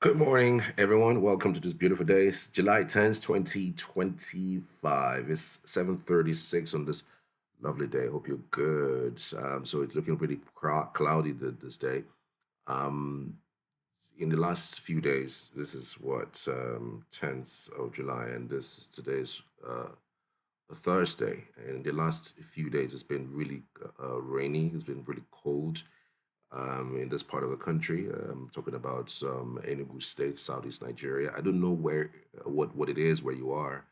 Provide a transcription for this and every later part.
Good morning, everyone. Welcome to this beautiful day. It's July 10th, 2025. It's 7:36 on this lovely day. Hope you're good. So it's looking pretty cloudy this day. Um, in the last few days, this is what 10th of July, and this today's a Thursday. And the last few days, it's been really rainy. It's been really cold in this part of the country. Talking about Enugu State, Southeast Nigeria. I don't know where what it is where you are,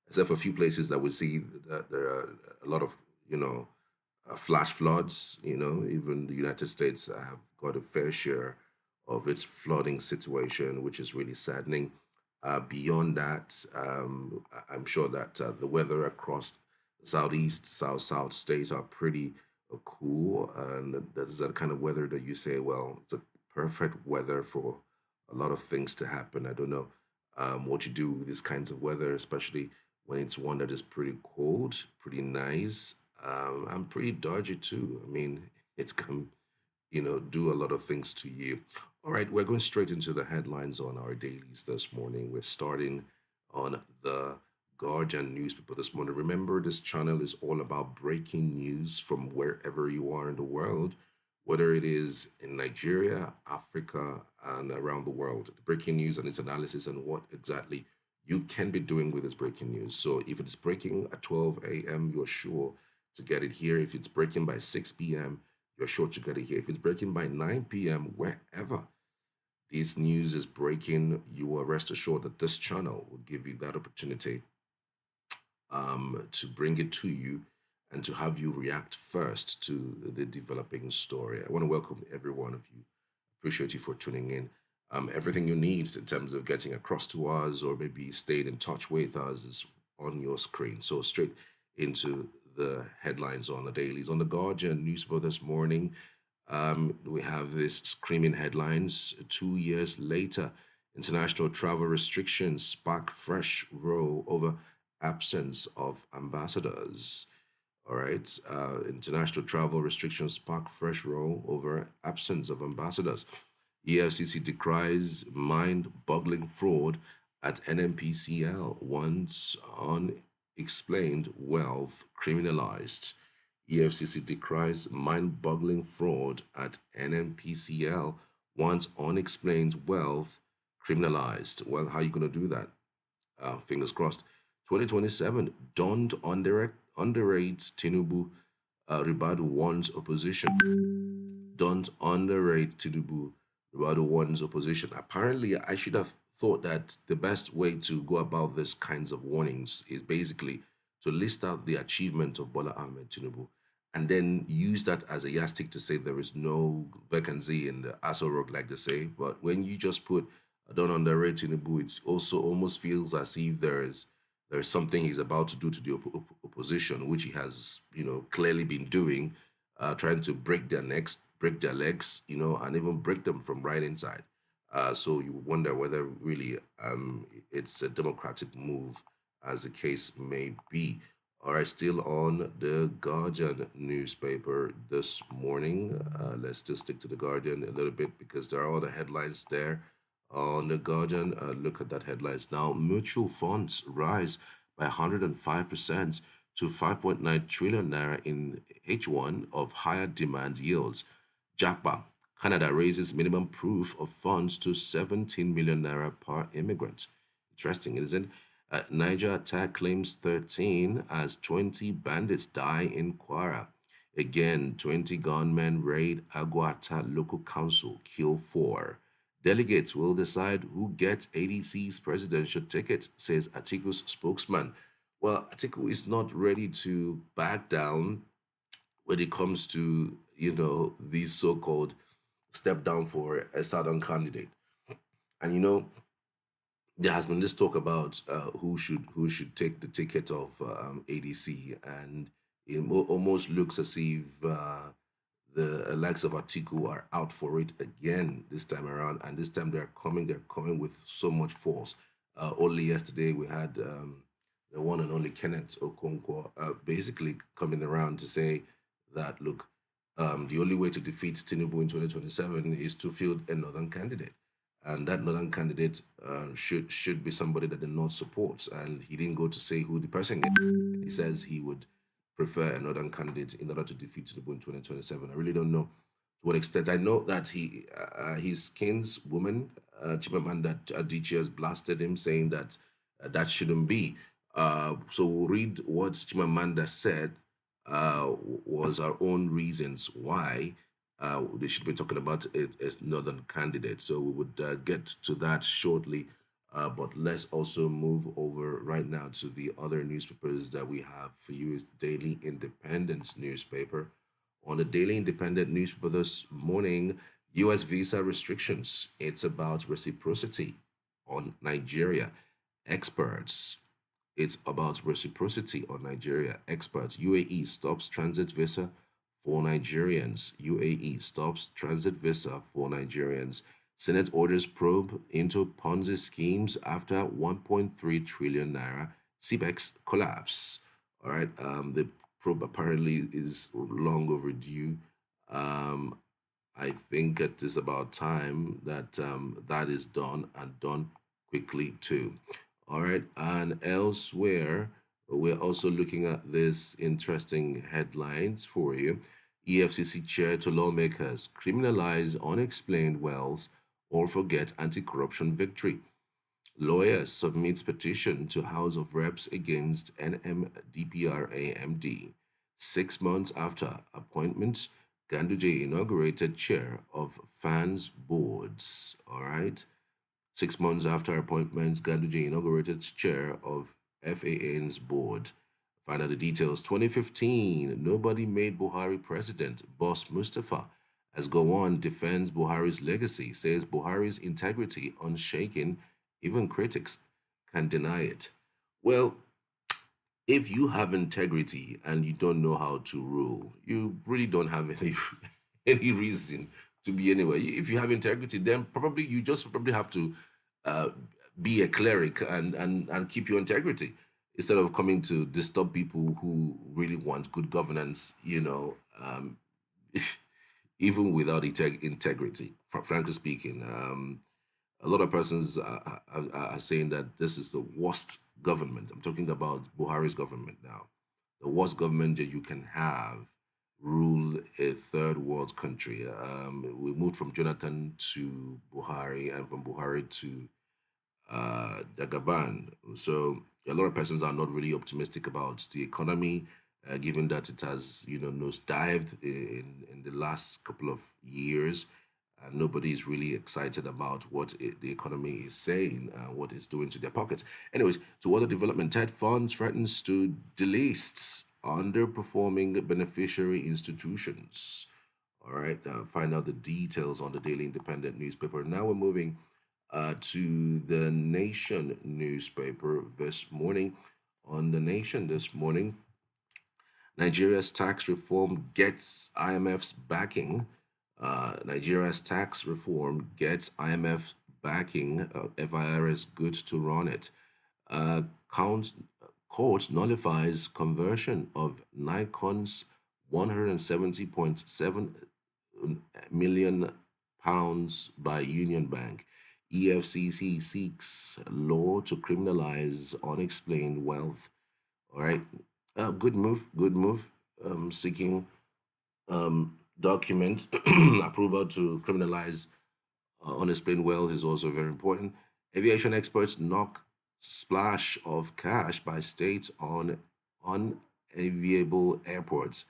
except for a few places that we see that there are a lot of flash floods. Even the United States have got a fair share of its flooding situation, which is really saddening. Beyond that, I'm sure that the weather across the southeast, south states are pretty cool, and that's that kind of weather that you say, well, it's a perfect weather for a lot of things to happen. I don't know what you do with these kinds of weather, especially when it's one that is pretty cold, pretty nice, and pretty dodgy too. I mean, it's come do a lot of things to you. All right, we're going straight into the headlines on our dailies this morning. We're starting on the Guardian newspaper this morning. Remember, this channel is all about breaking news from wherever you are in the world, whether it is in Nigeria, Africa, and around the world. The breaking news and its analysis and what exactly you can be doing with this breaking news. So if it's breaking at 12 a.m., you're sure to get it here. If it's breaking by 6 p.m., you're sure to get it here. If it's breaking by 9 p.m., wherever this news is breaking, you are rest assured that this channel will give you that opportunity to bring it to you and to have you react first to the developing story. I want to welcome every one of you. Appreciate you for tuning in. Everything you need in terms of getting across to us or maybe staying in touch with us is on your screen. So straight into the headlines on the dailies. On the Guardian newspaper this morning, we have this screaming headlines. 2 years later, international travel restrictions spark fresh row over absence of ambassadors. All right. International travel restrictions spark fresh row over absence of ambassadors. EFCC decries mind-boggling fraud at NMPCL once unexplained wealth criminalized. EFCC decries mind-boggling fraud at NMPCL once unexplained wealth criminalized. Well, how are you going to do that? Fingers crossed. 2027 don't underrate Tinubu. Ribadu warns opposition. Don't underrate Tinubu. Ribadu warns opposition. Apparently, I should have thought that the best way to go about this kinds of warnings is basically to list out the achievement of Bola Ahmed Tinubu and then use that as a yardstick to say there is no vacancy in the Aso Rock, like they say. But when you just put don't underrate Tinubu, it also almost feels as if there's something he's about to do to the opposition, which he has, clearly been doing, trying to break their necks, break their legs, and even break them from right inside. So you wonder whether really it's a democratic move, as the case may be. All right, still on the Guardian newspaper this morning. Let's just stick to the Guardian a little bit because there are other headlines there on the Guardian. Look at that headlines now. Mutual funds rise by 105% to 5.9 trillion naira in H1 of higher demand yields. JAPA, Canada raises minimum proof of funds to 17 million naira per immigrant. Interesting, isn't it? Niger attack claims 13 as 20 bandits die in Kwara. Again, 20 gunmen raid Aguata local council, kill 4. Delegates will decide who gets ADC's presidential ticket, says Atiku's spokesman. Well, Atiku is not ready to back down when it comes to, these so-called step down for a southern candidate. And there has been this talk about who should take the ticket of ADC, and it almost looks as if the likes of Atiku are out for it again this time around, and this time they're coming with so much force. Only yesterday we had the one and only Kenneth Okonkwo basically coming around to say that look, the only way to defeat Tinubu in 2027 is to field a northern candidate. and that northern candidate should be somebody that the North supports. And he didn't go to say who the person is. He says he would prefer a northern candidate in order to defeat Tinubu in 2027. I really don't know to what extent. I know that his kinswoman, Chimamanda Adichie, has blasted him, saying that that shouldn't be. So we'll read what Chimamanda said was our own reasons why they should be talking about it as northern candidate. So we would get to that shortly. But let's also move over right now to the other newspapers that we have for you. Is Daily Independent newspaper. On the Daily Independent newspaper this morning, U.S. visa restrictions. It's about reciprocity on Nigeria. Experts. It's about reciprocity on Nigeria. Experts. UAE stops transit visa for Nigerians. UAE stops transit visa for Nigerians. Senate orders probe into Ponzi schemes after 1.3 trillion naira CBEX collapse. All right, the probe apparently is long overdue. Um, I think it is about time that that is done and done quickly too. All right, and elsewhere, we're also looking at this interesting headlines for you. EFCC chair to lawmakers criminalize unexplained wealth or forget anti-corruption victory. Lawyers submits petition to House of Reps against NMDPRA-MD. 6 months after appointment, Ganduje inaugurated chair of fans boards. All right. 6 months after appointments, Ganduje inaugurated chair of FAN's board. Find out the details. 2015, nobody made Buhari president. Boss Mustafa, as Gowon defends Buhari's legacy, says Buhari's integrity unshaken. Even critics can deny it. Well, if you have integrity and you don't know how to rule, you really don't have any any reason to be anywhere. If you have integrity, then probably you just probably have to uh, be a cleric and keep your integrity instead of coming to disturb people who really want good governance. Even without integrity. Frankly speaking, a lot of persons are saying that this is the worst government. I'm talking about Buhari's government now. The worst government that you can have rule a third world country. We moved from Jonathan to Buhari and from Buhari to Dagaban. So a lot of persons are not really optimistic about the economy, given that it has, nosedived in the last couple of years. Nobody is really excited about what the economy is saying, what it's doing to their pockets. Anyways, to other development, TED funds threatens to delist underperforming beneficiary institutions. All right, find out the details on the Daily Independent newspaper. Now we're moving to the Nation newspaper this morning. On the Nation this morning, Nigeria's tax reform gets IMF's backing. Nigeria's tax reform gets IMF backing. FIRS good to run it. Count Court nullifies conversion of Nikon's 170.7 million pounds by Union Bank. EFCC seeks law to criminalize unexplained wealth. All right. Good move. Good move. Seeking document approval to criminalize unexplained wealth is also very important. Aviation experts knock splash of cash by states on unaviable airports.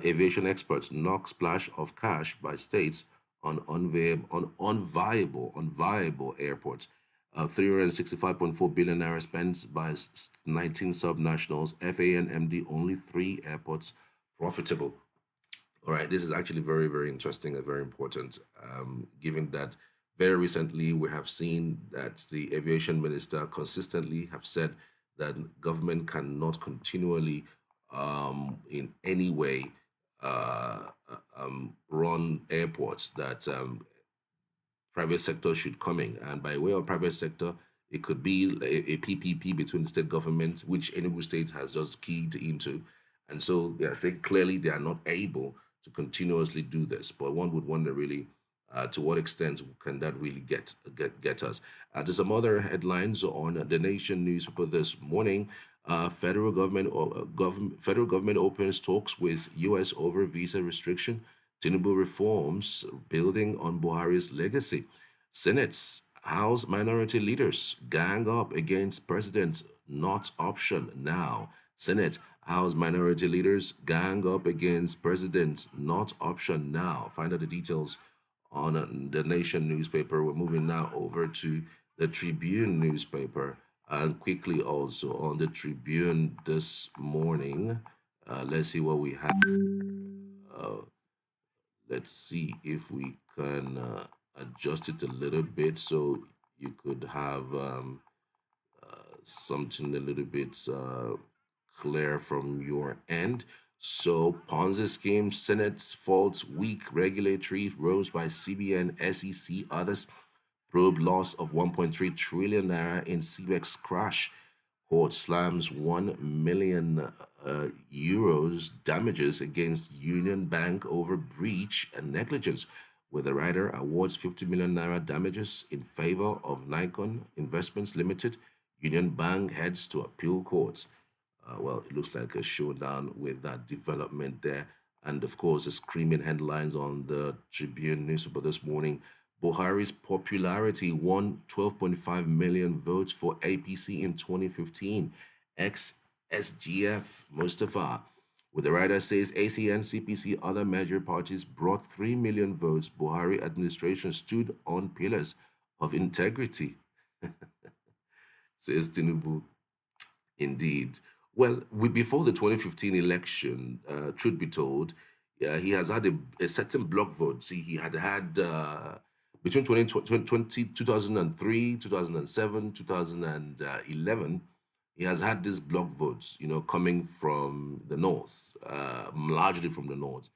Aviation experts knock splash of cash by states on unviable airports. 365.4 billion naira spent by 19 subnationals. FANMD only 3 airports profitable. All right, this is actually very, very interesting and very important, given that very recently we have seen that the aviation minister consistently have said that government cannot continually, in any way, run airports, that private sector should come in. And by way of private sector, it could be a PPP between the state government, which Enugu State has just keyed into. And so they are saying clearly they are not able to continuously do this. But one would wonder really To what extent can that really get us? There's some other headlines on the Nation newspaper this morning. Federal government opens talks with U.S. over visa restriction. Tinubu reforms building on Buhari's legacy. Senate's House minority leaders gang up against president, not option now. Senate House minority leaders gang up against president, not option now. Find out the details on the Nation newspaper. We're moving now over to the Tribune newspaper, and quickly also on the Tribune this morning. Let's see what we have. Uh, let's see if we can adjust it a little bit so you could have something a little bit clear from your end. So, Ponzi scheme, Senate's faults, weak regulatory rose by CBN, SEC, others probe loss of 1.3 trillion naira in CBEX crash. Court slams 1 million euros damages against Union Bank over breach and negligence, where the rider awards 50 million naira damages in favor of Nikon Investments Limited. Union Bank heads to appeal courts. Well, it looks like a showdown with that development there. And of course, the screaming headlines on the Tribune newspaper this morning. Buhari's popularity won 12.5 million votes for APC in 2015. Ex SGF Mustafa, with the writer says ACN, CPC, other major parties brought 3 million votes. Buhari administration stood on pillars of integrity, says Tinubu. Indeed. Well, before the 2015 election, truth be told, he has had a certain block vote. See, he had between 2003, 2007, 2011, he has had these block votes, coming from the north, largely from the north.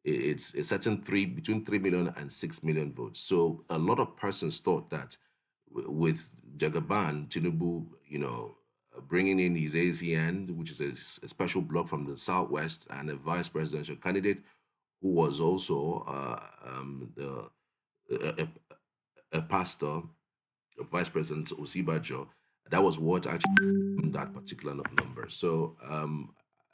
It's a certain between 3 million and 6 million votes. So a lot of persons thought that with Jagaban, Tinubu, bringing in his ACN, which is a special bloc from the Southwest, and a vice presidential candidate who was also a, a pastor, Vice President Osibajo. That was what actually that particular number. So I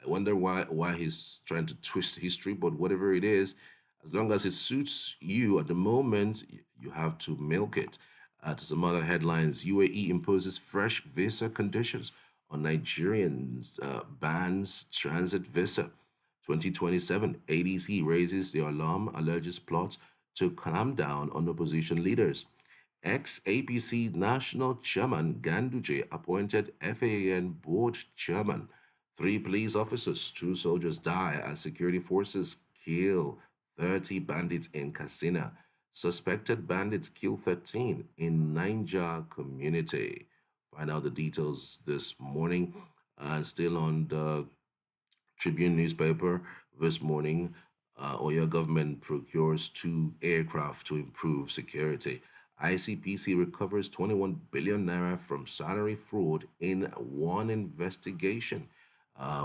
wonder why he's trying to twist history, but whatever it is, as long as it suits you at the moment, you have to milk it. To some other headlines, UAE imposes fresh visa conditions on Nigerians, bans transit visa. 2027, ADC raises the alarm, alleges plots to clamp down on opposition leaders. Ex-APC National Chairman Ganduje appointed FAAN Board Chairman. 3 police officers, 2 soldiers die as security forces kill 30 bandits in Katsina. Suspected bandits kill 13 in Niger community. Find out the details this morning. And still on the Tribune newspaper this morning, Oyo government procures 2 aircraft to improve security. ICPC recovers 21 billion naira from salary fraud in one investigation.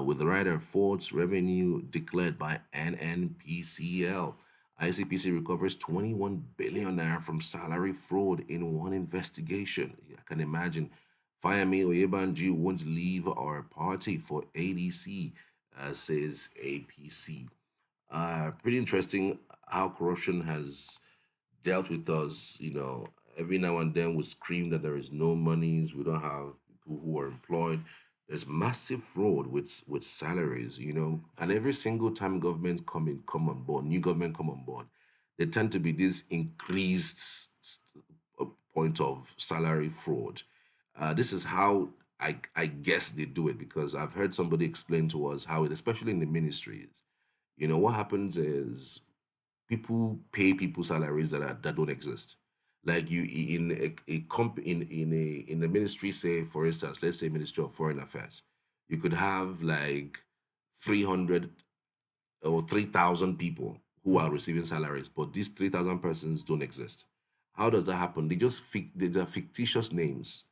With the writer Ford's revenue declared by NNPCL. ICPC recovers 21 billion naira from salary fraud in one investigation. I can imagine. Fayemi Oyebanji won't leave our party for ADC, says APC. Pretty interesting how corruption has dealt with us. Every now and then we scream that there is no monies, we don't have people who are employed. There's massive fraud with salaries, and every single time come on board, new government come on board, there tend to be this increased point of salary fraud. This is how I guess they do it, because I've heard somebody explain to us how it, especially in the ministries, what happens is people pay people salaries that don't exist. Like you in a comp in a ministry, say for instance, let's say Ministry of Foreign Affairs, you could have like 300 or 3,000 people who are receiving salaries, but these 3,000 persons don't exist. How does that happen? They're fictitious names,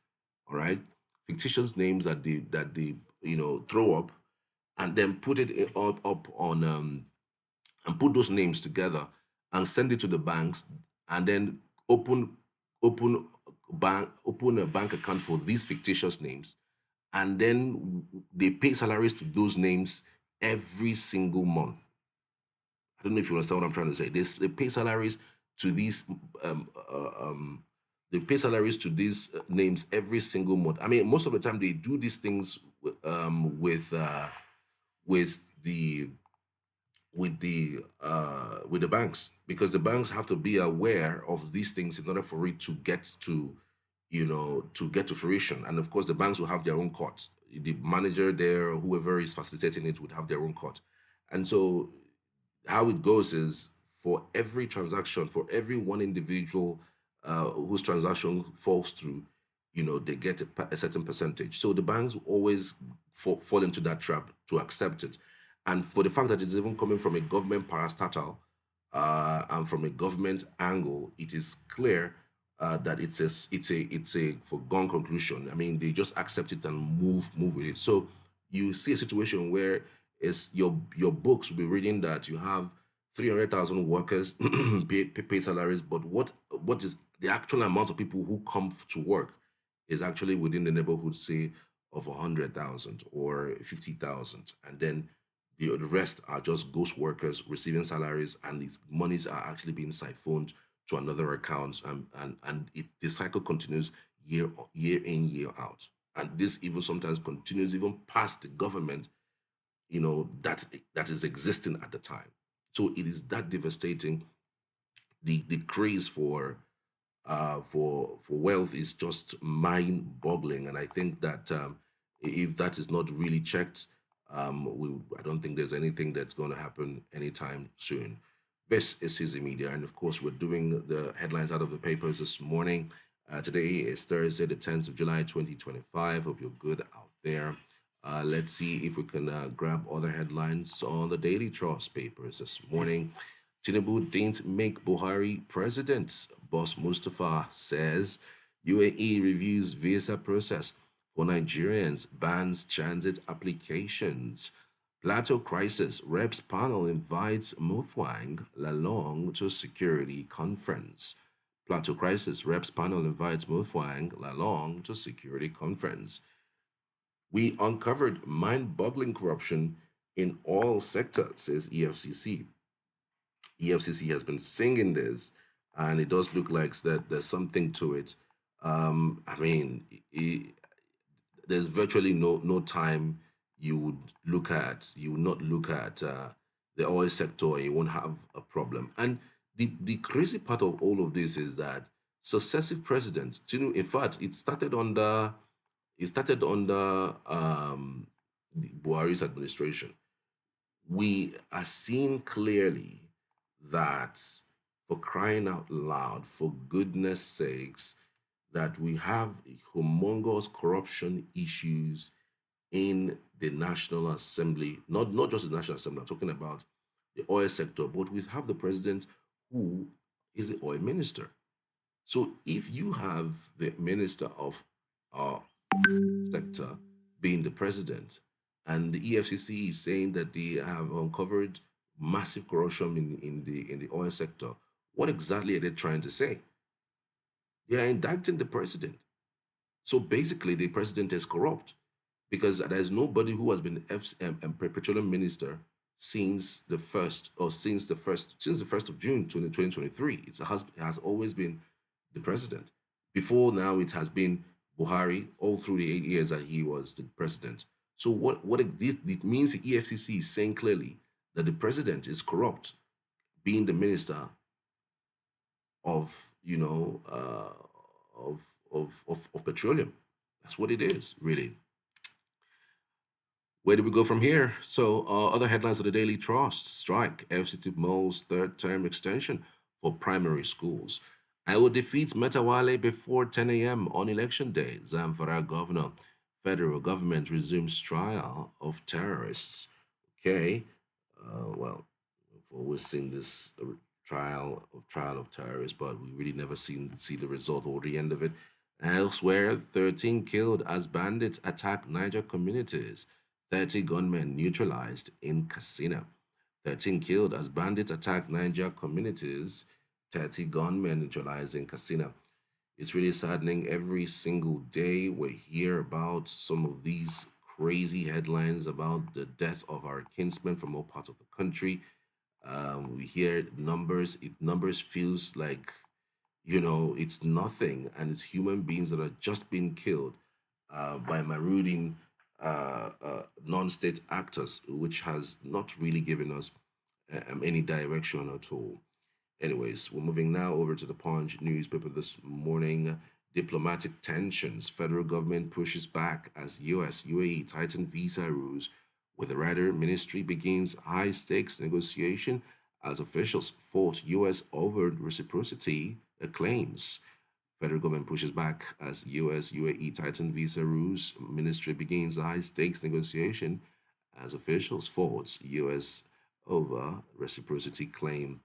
all right? Fictitious names that they throw up, and then put it up on and put those names together and send it to the banks. and then open open open a bank account for these fictitious names, and then they pay salaries to those names every single month. I don't know if you understand what I'm trying to say. They pay salaries to these um, uh, um, they pay salaries to these names every single month. I mean, most of the time they do these things with with the banks, because the banks have to be aware of these things in order for it to get to, to get to fruition. And of course the banks will have their own court. The manager there, or whoever is facilitating it, would have their own court. And so how it goes is, for every transaction, for every one individual whose transaction falls through, they get a certain percentage. So the banks always fall into that trap to accept it. And for the fact that it's even coming from a government parastatal, and from a government angle, it is clear that it's a foregone conclusion. I mean, they just accept it and move with it. So you see a situation where is your books will be reading that you have 300,000 workers pay salaries, but what is the actual amount of people who come to work is actually within the neighborhood, say, of 100,000 or 50,000, and then the rest are just ghost workers receiving salaries, and these monies are actually being siphoned to another account, the cycle continues year in, year out. And this even sometimes continues even past the government, that is existing at the time. So it is that devastating. The craze for wealth is just mind-boggling, and I think that if that is not really checked, I don't think there's anything that's going to happen anytime soon. This is Easy Media, and of course, we're doing the headlines out of the papers this morning. Today is Thursday, the 10th of July, 2025. Hope you're good out there. Let's see if we can grab other headlines on the Daily Trust papers this morning. Tinubu didn't make Buhari president. Boss Mustafa says UAE reviews visa process for Nigerians, bans transit applications. Plateau crisis, reps panel invites Mufwang Lalong to security conference. Plateau crisis, reps panel invites Mufwang Lalong to security conference. We uncovered mind-boggling corruption in all sectors, says EFCC. EFCC has been singing this, and it does look like that there's something to it. I mean, there's virtually no time you would not look at the oil sector and you won't have a problem. And the crazy part of all of this is that successive presidents, in fact, it started under the Buhari's administration. We are seeing clearly that, for crying out loud, for goodness sakes, that we have humongous corruption issues in the National Assembly, not just the National Assembly, I'm talking about the oil sector, but we have the president who is the oil minister. So if you have the minister of our sector being the president, and the EFCC is saying that they have uncovered massive corruption in the oil sector, what exactly are they trying to say? They are indicting the president. So basically, the president is corrupt, because there's nobody who has been petroleum minister since the first of June 2023. It has always been the president. Before now, it has been Buhari all through the 8 years that he was the president. So it means, the EFCC is saying clearly that the president is corrupt, being the minister of of petroleum. That's what it is, really. Where do we go from here? So, other headlines of the Daily Trust: strike, FCT Mole's third term extension for primary schools. I will defeat Metawale before 10 a.m. on election day. Zamfara governor. Federal government resumes trial of terrorists. Okay. Well, we've always seen this trial of terrorists, but we really never see the result or the end of it. Elsewhere, 13 killed as bandits attack Niger communities. 30 gunmen neutralized in Katsina. 13 killed as bandits attack Niger communities. 30 gunmen neutralizing Katsina. It's really saddening. Every single day we hear about some of these crazy headlines about the deaths of our kinsmen from all parts of the country. We hear numbers. Numbers feels like, it's nothing, and it's human beings that are just being killed by marauding non-state actors, which has not really given us any direction at all. Anyways, we're moving now over to the Punch newspaper this morning. Diplomatic tensions. Federal government pushes back as US UAE tighten visa rules. With the writer ministry begins high stakes negotiation as officials fought US over reciprocity claims. Federal government pushes back as US UAE tighten visa rules. Ministry begins high stakes negotiation as officials fought US over reciprocity claim.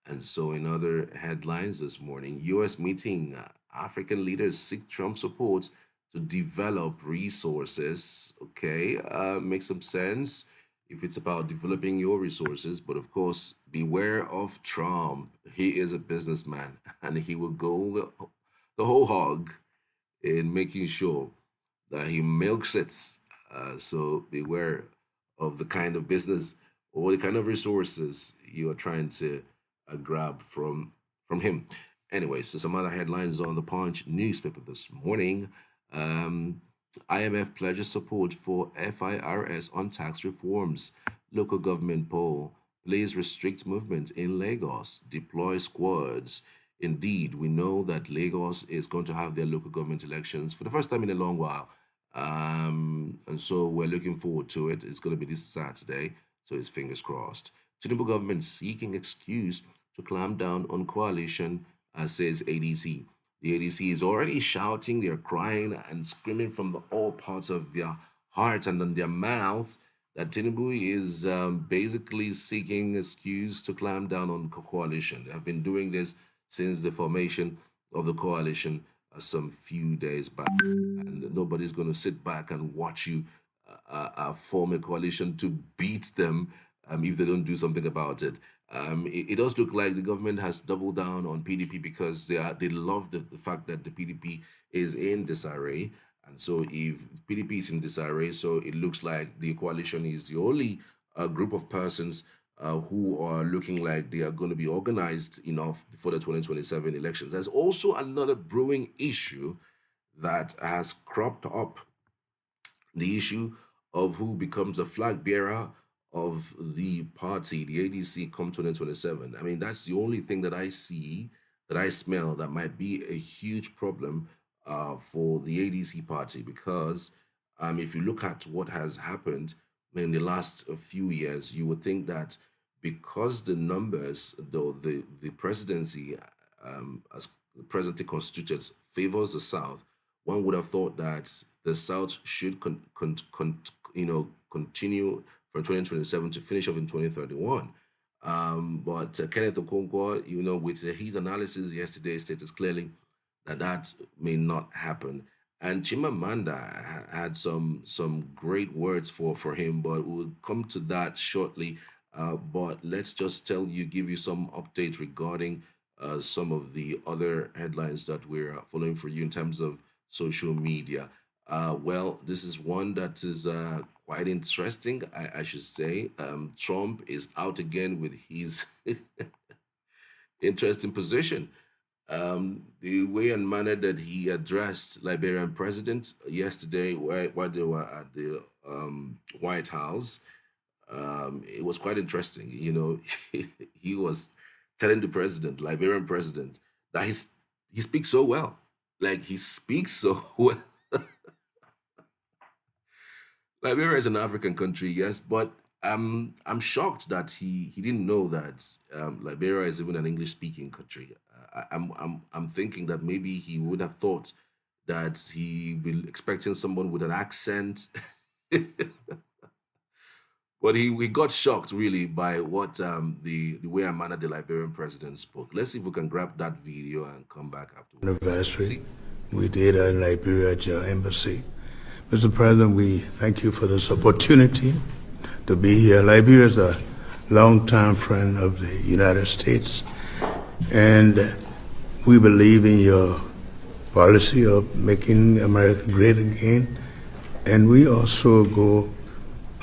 And so, in other headlines this morning, US meeting African leaders seek Trump support to develop resources. Okay, makes some sense if it's about developing your resources. But of course, beware of Trump. He is a businessman and he will go the whole hog in making sure that he milks it. So beware of the kind of business or the kind of resources you are trying to grab from him. Anyway, so some other headlines on the Punch newspaper this morning. IMF pledges support for FIRS on tax reforms. Local government poll. Please restrict movement in Lagos. Deploy squads. Indeed, we know that Lagos is going to have their local government elections for the first time in a long while. And so we're looking forward to it. It's going to be this Saturday, so it's fingers crossed. Tinubu government seeking excuse to clamp down on coalition, says ADC. The ADC is already shouting, they're crying and screaming from all parts of their hearts and on their mouth that Tinubu is basically seeking excuse to clamp down on coalition. They have been doing this since the formation of the coalition some few days back. And nobody's going to sit back and watch you form a coalition to beat them if they don't do something about it. It does look like the government has doubled down on PDP because they love the fact that the PDP is in disarray. And so if PDP is in disarray, so it looks like the coalition is the only group of persons who are looking like they are going to be organized enough for the 2027 elections. There's also another brewing issue that has cropped up, the issue of who becomes a flag bearer of the party, the ADC, come 2027. I mean, that's the only thing that I see, that I smell, that might be a huge problem for the ADC party, because if you look at what has happened in the last few years, you would think that because the numbers, the presidency as presently constituted favors the South, one would have thought that the South should continue from 2027 to finish off in 2031. But Kenneth Okonkwo, with his analysis yesterday, stated clearly that that may not happen. And Chimamanda had some great words for him, but we'll come to that shortly. But let's just give you some updates regarding some of the other headlines that we're following for you in terms of social media. Well, this is one that is quite interesting, I should say. Trump is out again with his interesting position. The way and manner that he addressed Liberian President yesterday while they were at the White House, it was quite interesting. He was telling the president, Liberian president, that he speaks so well. Like, he speaks so well. Liberia is an African country, yes, but I'm shocked that he didn't know that Liberia is even an English-speaking country. I'm thinking that maybe he would have thought that he be expecting someone with an accent, but he got shocked really by what the way and manner the Liberian president spoke. Let's see if we can grab that video and come back afterwards. Anniversary we did at Liberia Embassy. Mr. President, we thank you for this opportunity to be here. Liberia is a longtime friend of the United States, And we believe in your policy of making America great again. And we also go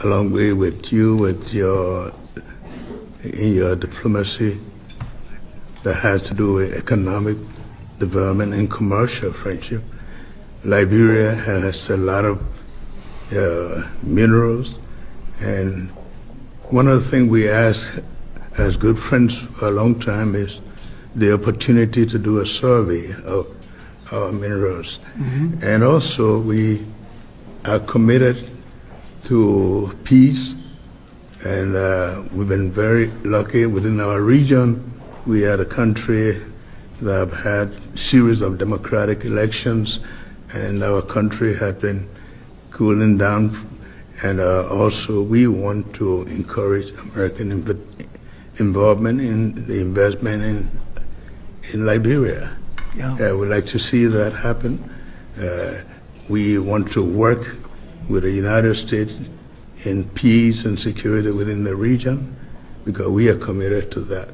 a long way with you with your in your diplomacy that has to do with economic development and commercial friendship. Liberia has a lot of minerals, and one of the things we ask as good friends for a long time is the opportunity to do a survey of our minerals. And also we are committed to peace, and we've been very lucky within our region. We are a country that have had series of democratic elections, and our country has been cooling down. And also, we want to encourage American involvement in the investment in Liberia. Yeah. We'd like to see that happen. We want to work with the United States in peace and security within the region because we are committed to that.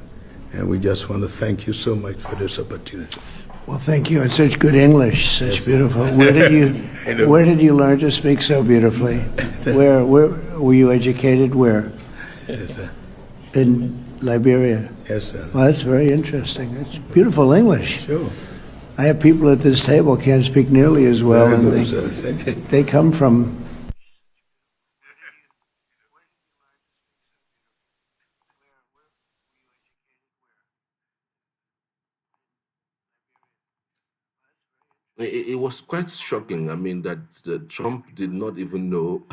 And we just want to thank you so much for this opportunity. Well, thank you. And such good English, such beautiful. Where did you learn to speak so beautifully? Where were you educated? Where? Yes, sir. In Liberia. Yes, sir. Well, that's very interesting. It's beautiful English. Sure. I have people at this table can't speak nearly as well, Very and good, sir. Thank you. they come from. It was quite shocking. I mean, that Trump did not even know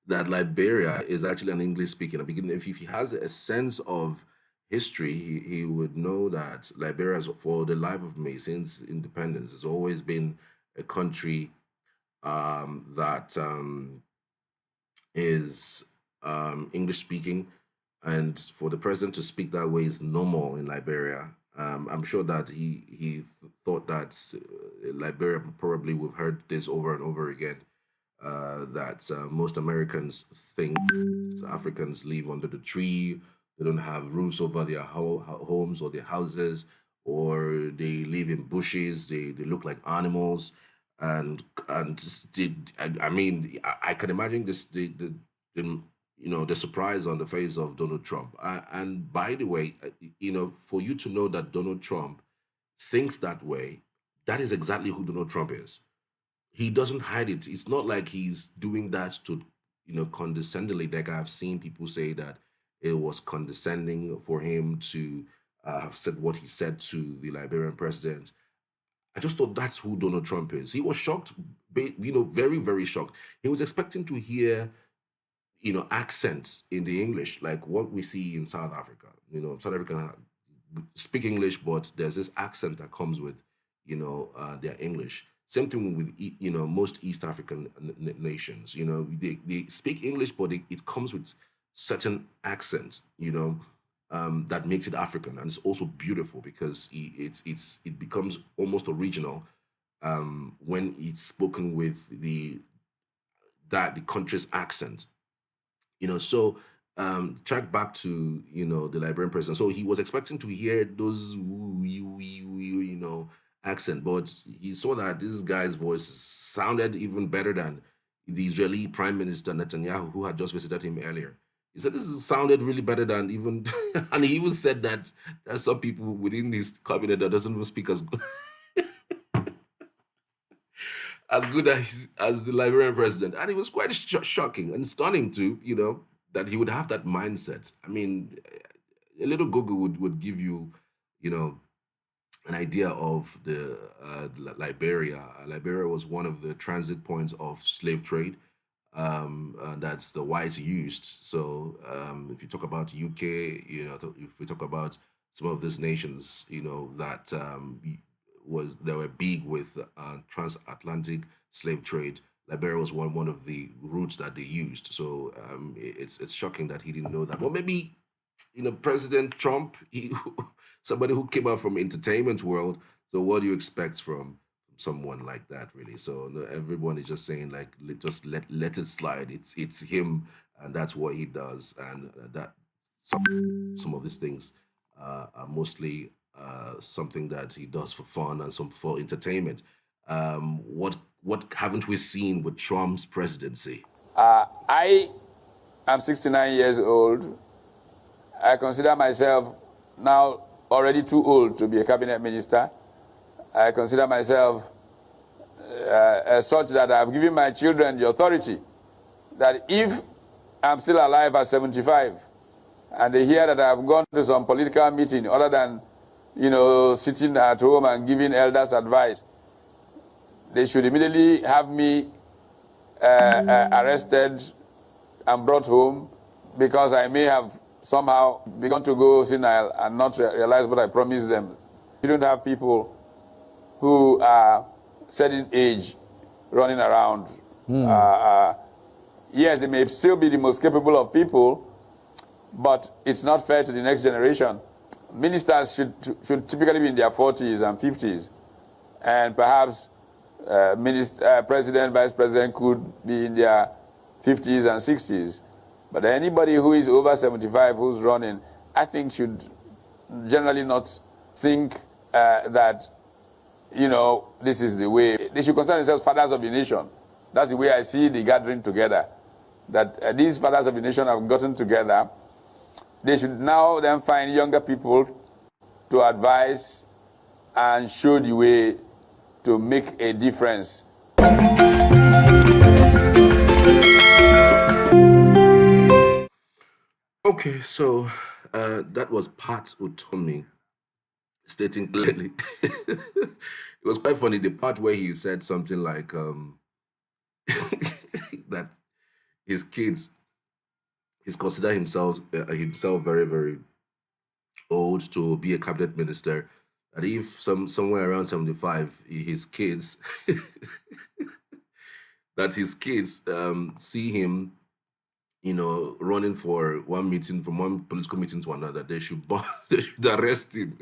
that Liberia is actually an English speaking. If he has a sense of history, he would know that Liberia, for the life of me, since independence, has always been a country that is English speaking, and for the president to speak that way is normal in Liberia. I'm sure that he thought that Liberia, probably we've heard this over and over again, that most Americans think Africans live under the tree, they don't have roofs over their homes or their houses, or they live in bushes, they look like animals, and I mean, I can imagine this the the surprise on the face of Donald Trump. And by the way, for you to know that Donald Trump thinks that way, that is exactly who Donald Trump is. He doesn't hide it. It's not like he's doing that to, condescendingly. Like I've seen people say that it was condescending for him to have said what he said to the Liberian president. I just thought that's who Donald Trump is. He was shocked, very, very shocked. He was expecting to hear, accents in the English, like what we see in South Africa. South Africa speak English, but there's this accent that comes with, their English. Same thing with, most East African nations. They speak English, but it comes with certain accents, that makes it African, and it's also beautiful because it becomes almost original when it's spoken with the country's accent. So track back to the Liberian president. So he was expecting to hear those accent, but he saw that this guy's voice sounded even better than the Israeli Prime Minister Netanyahu, who had just visited him earlier. He said sounded really better than even, and he even said that there's some people within his cabinet that doesn't even speak as good as the Liberian president, and it was quite shocking and stunning too. That he would have that mindset. I mean, a little Google would give you, you know, an idea of the Liberia. Liberia was one of the transit points of slave trade. That's the whites used. So if you talk about UK, if we talk about some of these nations, that they were big with transatlantic slave trade. Liberia was one of the routes that they used. So it's shocking that he didn't know that. Well, maybe President Trump, somebody who came out from entertainment world. So what do you expect from someone like that, really? So no, everyone is just saying like, just let it slide. It's him, and that's what he does, and that some of these things are mostly something that he does for fun and some for entertainment. What haven't we seen with Trump's presidency? I am 69 years old. I consider myself now already too old to be a cabinet minister. I consider myself as such that I've given my children the authority that if I'm still alive at 75 and they hear that I've gone to some political meeting other than, sitting at home and giving elders advice, they should immediately have me arrested and brought home because I may have somehow begun to go senile and not realize what I promised them. You don't have people who are certain age running around. Yes, they may still be the most capable of people, but it's not fair to the next generation. Ministers should typically be in their 40s and 50s, and perhaps president, vice president could be in their 50s and 60s. But anybody who is over 75 who's running, I think should generally not think that, this is the way. They should consider themselves fathers of the nation. That's the way I see the gathering together. That these fathers of the nation have gotten together. They should now then find younger people to advise and show the way to make a difference. Okay, so that was Pat Utomi stating clearly. It was quite funny, the part where he said something like that his kids, he's considered himself very, very old to be a cabinet minister. That if somewhere around 75, his kids that his kids see him, running for one meeting, from one political meeting to another, they should arrest him.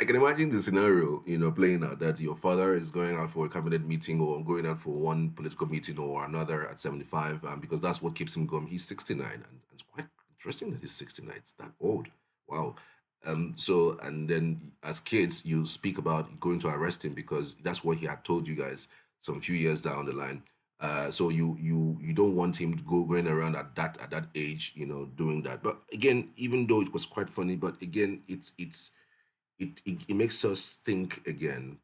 I can imagine the scenario, playing out that your father is going out for a cabinet meeting or going out for one political meeting or another at 75, because that's what keeps him going. He's 69, and it's quite interesting that he's 69. It's that old. Wow. So, and then as kids, you speak about going to arrest him because that's what he had told you guys some few years down the line. So you don't want him to going around at that age, doing that. But again, even though it was quite funny, but again, it makes us think again.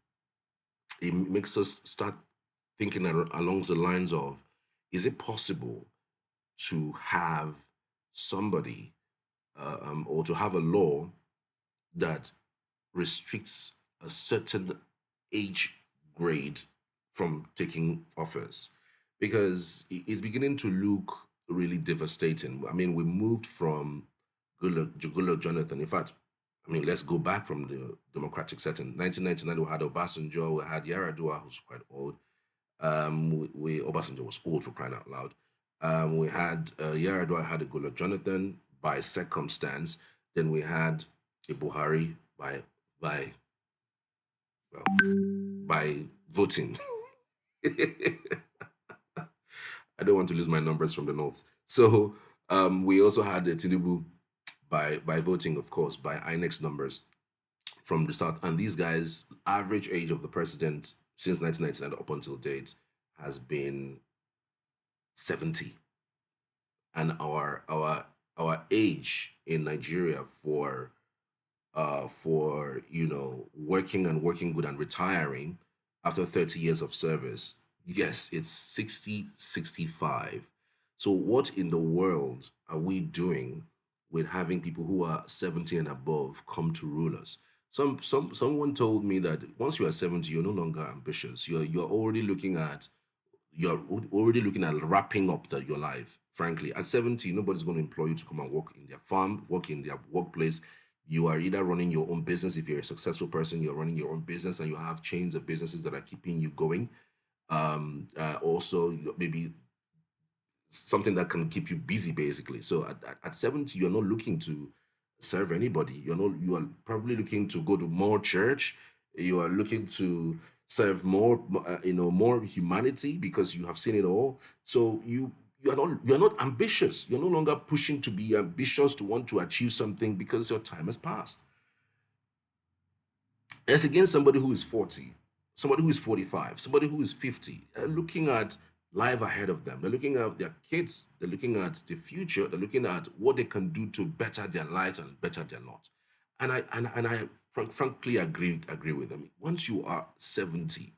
It makes us start thinking along the lines of, is it possible to have somebody or to have a law that restricts a certain age grade from taking office? Because it's beginning to look really devastating. I mean, we moved from Goodluck Jonathan. In fact, let's go back from the democratic setting. 1999, we had Obasanjo, we had Yar'Adua, who's quite old. Obasanjo was old, for crying out loud. We had Yar'Adua had a Goodluck Jonathan by circumstance. Then we had a Buhari by voting. I don't want to lose my numbers from the north. So we also had Tinubu by voting, of course, by INEX numbers from the south. And these guys, average age of the president since 1999 up until date has been 70. And our age in Nigeria for working good and retiring after 30 years of service, yes, it's 65. So what in the world are we doing with having people who are 70 and above come to rule us? Someone told me that once you are 70, you're no longer ambitious. You're already looking at wrapping up your life. Frankly, at 70, nobody's going to employ you to come and work in their farm, work in their workplace. You are either running your own business. If you're a successful person, you're running your own business and you have chains of businesses that are keeping you going. Also, maybe something that can keep you busy, basically. So at 70, you're not looking to serve anybody. You are probably looking to go to more church. You are looking to serve more, more humanity because you have seen it all. So you're not ambitious. You're no longer pushing to be ambitious, to want to achieve something because your time has passed. As against somebody who is 40, somebody who is 45, somebody who is 50, looking at life ahead of them. They're looking at their kids, they're looking at the future, they're looking at what they can do to better their lives and better their lot. And I frankly agree with them. Once you are 70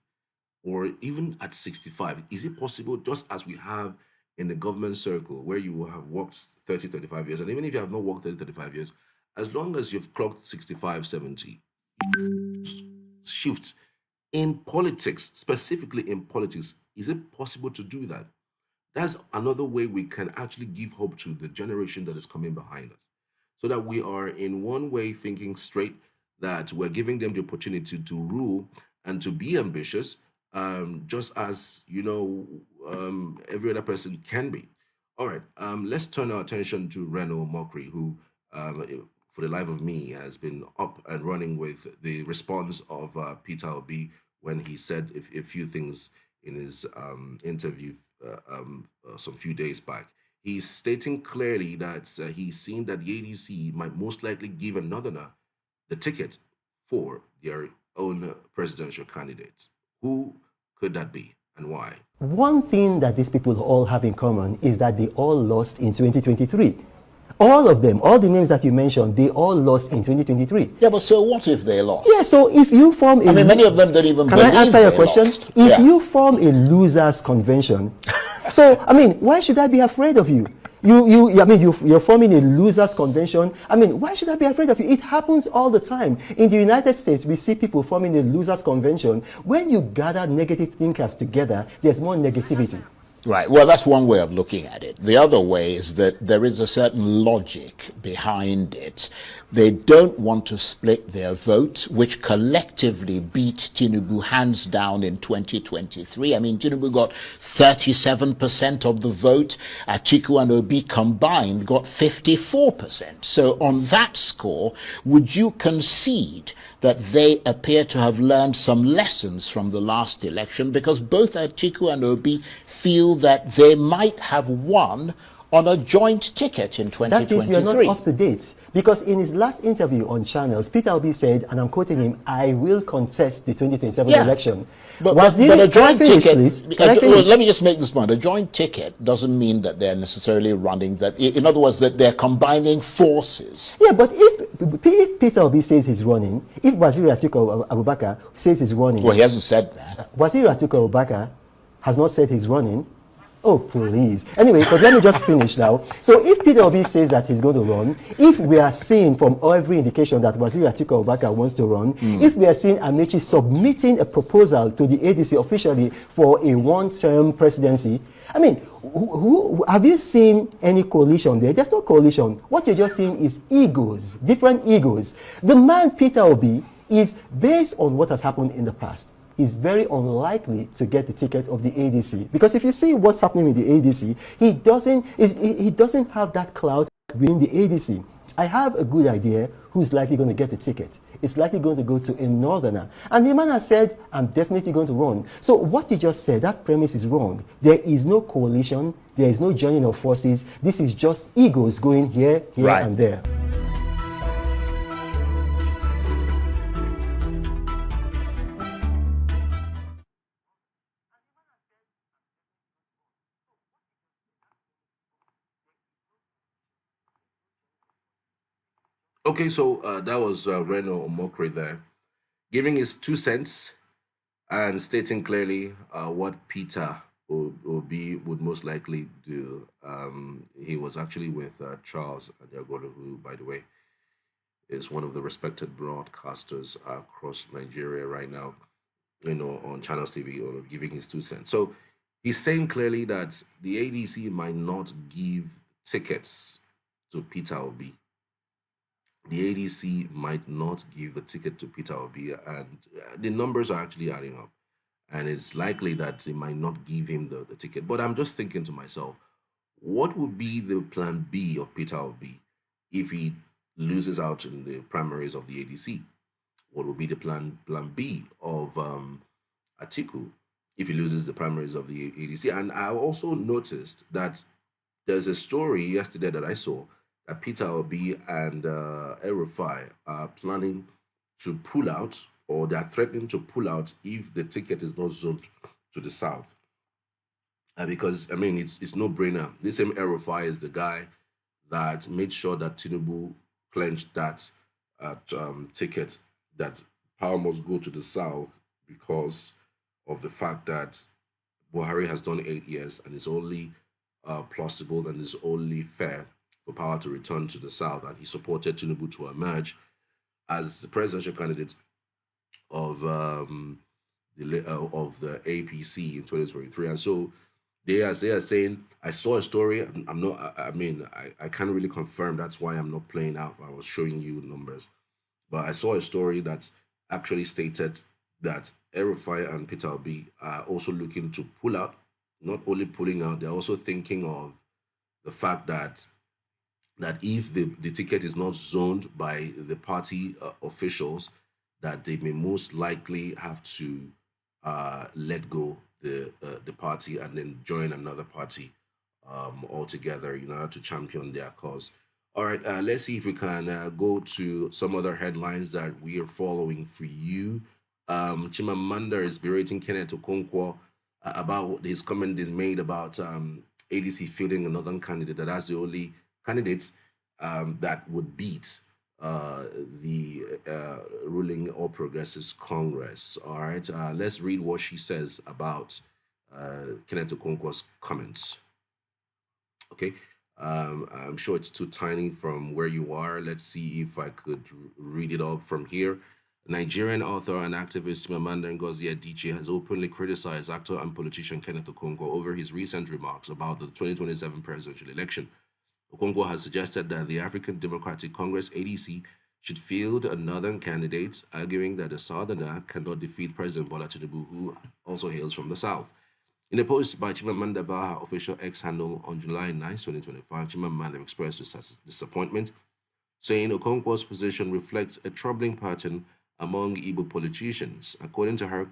or even at 65, is it possible, just as we have in the government circle where you have worked 30, 35 years, and even if you have not worked 30, 35 years, as long as you've clocked 65, 70, shift in politics, specifically in politics, is it possible to do that? That's another way we can actually give hope to the generation that is coming behind us, so that we are in one way thinking straight, that we're giving them the opportunity to rule and to be ambitious, just as every other person can be. All right, let's turn our attention to Reno Mokri, who, for the life of me, has been up and running with the response of Peter Obi when he said a few things in his interview some few days back. He's stating clearly that he's seen that the ADC might most likely give a northerner the ticket for their own presidential candidates. Who could that be and why? One thing that these people all have in common is that they all lost in 2023. All of them, all the names that you mentioned, they all lost in 2023. Yeah, but so what if they lost? Yeah, so if you form a... I mean, many of them don't even Can believe I answer your they question? lost. If you form a losers convention, so, I mean, why should I be afraid of you? You're forming a losers convention. I mean, why should I be afraid of you? It happens all the time. In the United States, we see people forming a losers convention. When you gather negative thinkers together, there's more negativity. Right. Well, that's one way of looking at it. The other way is that there is a certain logic behind it. They don't want to split their vote, which collectively beat Tinubu hands down in 2023. I mean, Tinubu got 37% of the vote. Atiku and Obi combined got 54%. So on that score, would you concede that they appear to have learned some lessons from the last election, because both Atiku and Obi feel that they might have won on a joint ticket in 2023? That means you're not up to date. Because in his last interview on channels, Peter Obi said, and I'm quoting him, "I will contest the 2027 election." But a joint ticket, let me just make this point. A joint ticket doesn't mean that they're necessarily running that. In other words, that they're combining forces. Yeah, but if Peter Obi says he's running, if Waziri Atiku Abubakar says he's running... Well, he hasn't said that. Waziri Atiku Abubakar has not said he's running. Oh, please. Anyway, but let me just finish now. So if Peter Obi says that he's going to run, if we are seeing from every indication that Waziri Atiku Abubakar wants to run, if we are seeing Amaechi submitting a proposal to the ADC officially for a one-term presidency, I mean, who have you seen any coalition there? There's no coalition. What you're just seeing is egos, different egos. The man, Peter Obi, is based on what has happened in the past. Is very unlikely to get the ticket of the ADC, because if you see what's happening with the ADC, he doesn't have that clout within the ADC. I have a good idea who's likely going to get the ticket. It's likely going to go to a northerner, and the man has said, "I'm definitely going to run." So what you just said, that premise is wrong. There is no coalition, there is no joining of forces. This is just egos going here, right, and there. Okay, so that was Reno Omokri there, giving his 2 cents and stating clearly what Peter Obi would most likely do. He was actually with Charles Adiagoro, who, by the way, is one of the respected broadcasters across Nigeria right now, on Channels TV, or giving his 2 cents. So he's saying clearly that the ADC might not give tickets to Peter Obi. The ADC might not give the ticket to Peter Obi, and the numbers are actually adding up. And it's likely that they might not give him the ticket. But I'm just thinking to myself, what would be the plan B of Peter Obi if he loses out in the primaries of the ADC? What would be the plan B of Atiku if he loses the primaries of the ADC? And I also noticed that there's a story yesterday that I saw that Peter Obi and El-Rufai are planning to pull out or they are threatening to pull out if the ticket is not zoned to the south. Because I mean, it's no brainer. This same Erufai is the guy that made sure that Tinubu clenched that ticket, that power must go to the south because of the fact that Buhari has done 8 years and it's only plausible and it's only fair for power to return to the south. And he supported Tinubu to emerge as the presidential candidate of the APC in 2023. And so they are saying, I saw a story. I'm not. I mean, I can't really confirm. That's why I'm not playing out. I was showing you numbers, but I saw a story that actually stated that Erufai and Peter Obi are also looking to pull out. Not only pulling out, they're also thinking of the fact that if the ticket is not zoned by the party officials, that they may most likely have to let go the party and then join another party altogether in order to champion their cause. All right, let's see if we can go to some other headlines that we are following for you. Chimamanda is berating Kenneth Okonkwo about his comment is made about ADC fielding a northern candidate. That's the only candidate that would beat the ruling All Progressives Congress. All right, let's read what she says about Kenneth Okonkwo's comments. Okay, I'm sure it's too tiny from where you are. Let's see if I could read it up from here. Nigerian author and activist Chimamanda Adichie has openly criticized actor and politician Kenneth Okonkwo over his recent remarks about the 2027 presidential election. Okonkwo has suggested that the African Democratic Congress ADC should field a northern candidate, arguing that a southerner cannot defeat President Bola Tinubu, who also hails from the south. In a post by Chimamanda via her official X handle on July 9, 2025, Chimamanda expressed disappointment, saying Okonkwo's position reflects a troubling pattern among Igbo politicians. According to her,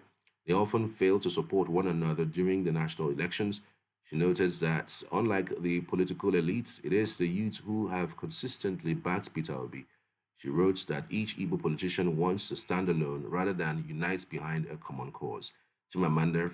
they often fail to support one another during the national elections. She noted that, unlike the political elites, it is the youth who have consistently backed Peter Obi. She wrote that each Igbo politician wants to stand alone rather than unite behind a common cause. Chimamanda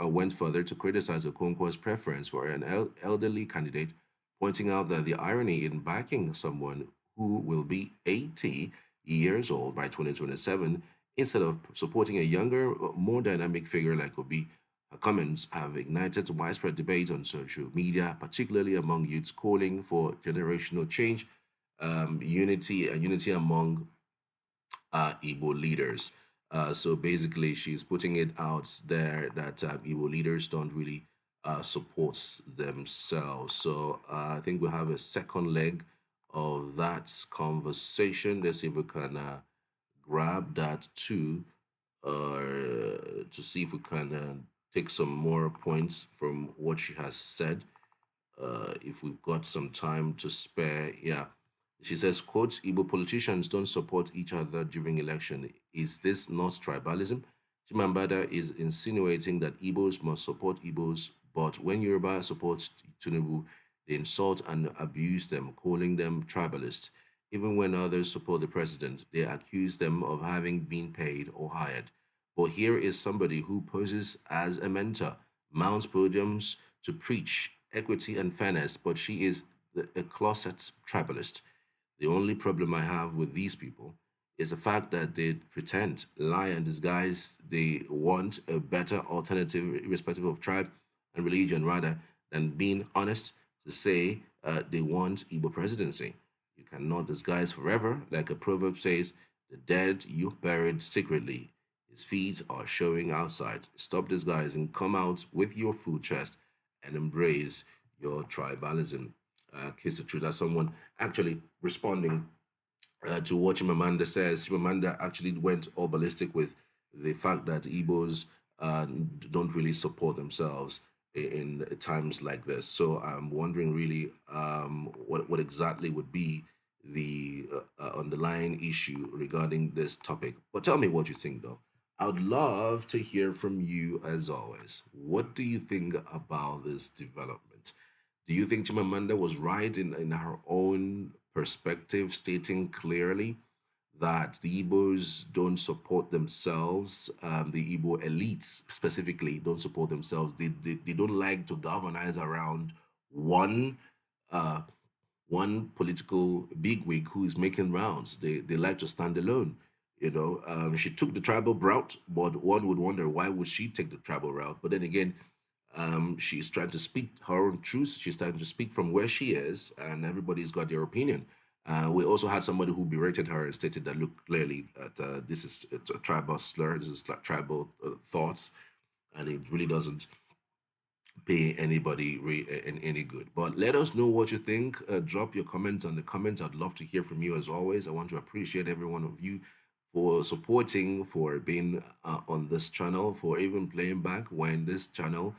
went further to criticize Okonkwo's preference for an elderly candidate, pointing out that the irony in backing someone who will be 80 years old by 2027 instead of supporting a younger, more dynamic figure like Obi. Her comments have ignited widespread debate on social media, particularly among youths calling for generational change, unity among Igbo leaders. So basically, she's putting it out there that Igbo leaders don't really support themselves. So I think we have a second leg of that conversation. Let's see if we can grab that too, to see if we can take some more points from what she has said. If we've got some time to spare, yeah. She says, quote, Igbo politicians don't support each other during election. Is this not tribalism? Chimamanda is insinuating that Igbos must support Igbos, but when Yoruba supports Tinubu, they insult and abuse them, calling them tribalists. Even when others support the president, they accuse them of having been paid or hired. But here is somebody who poses as a mentor, mounts podiums to preach equity and fairness, but she is a closet tribalist. The only problem I have with these people is the fact that they pretend, lie, and disguise they want a better alternative, irrespective of tribe and religion, rather than being honest to say they want Igbo presidency. You cannot disguise forever, like a proverb says, the dead you buried secretly. His feet are showing outside. Stop disguising, come out with your full chest, and embrace your tribalism. Kiss the truth. As someone actually responding to what Chimamanda says, Chimamanda actually went all ballistic with the fact that Igbos don't really support themselves in times like this. So I'm wondering really what exactly would be the underlying issue regarding this topic. But tell me what you think, though. I would love to hear from you as always. What do you think about this development? Do you think Chimamanda was right in her own perspective, stating clearly that the Igbos don't support themselves, the Igbo elites specifically don't support themselves. They don't like to galvanize around one uh, one political bigwig who is making rounds. They like to stand alone. She took the tribal route, but one would wonder why would she take the tribal route? But then again, she's trying to speak her own truth. She's trying to speak from where she is, and everybody's got their opinion. We also had somebody who berated her and stated that, look, clearly, this is it's a tribal slur, this is tribal thoughts, and it really doesn't pay anybody any good. But let us know what you think. Drop your comments on the comments. I'd love to hear from you as always. I want to appreciate every one of you for supporting, for being on this channel, for even playing back when this channel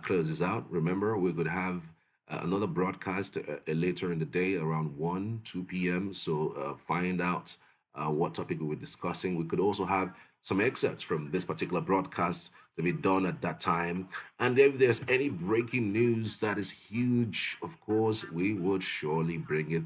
closes out. Remember, we're going to have another broadcast later in the day around 1, 2 p.m. So find out what topic we're discussing. We could also have some excerpts from this particular broadcast to be done at that time. And if there's any breaking news that is huge, of course, we would surely bring it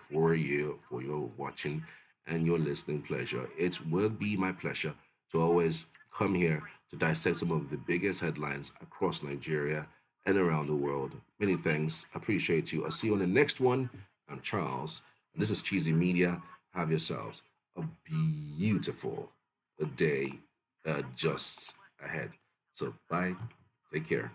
for you, for your watching and your listening pleasure. It will be my pleasure to always come here to dissect some of the biggest headlines across Nigeria and around the world. Many thanks. Appreciate you. I'll see you on the next one. I'm Charles. And this is Cheesy Media. Have yourselves a beautiful day just ahead. So bye. Take care.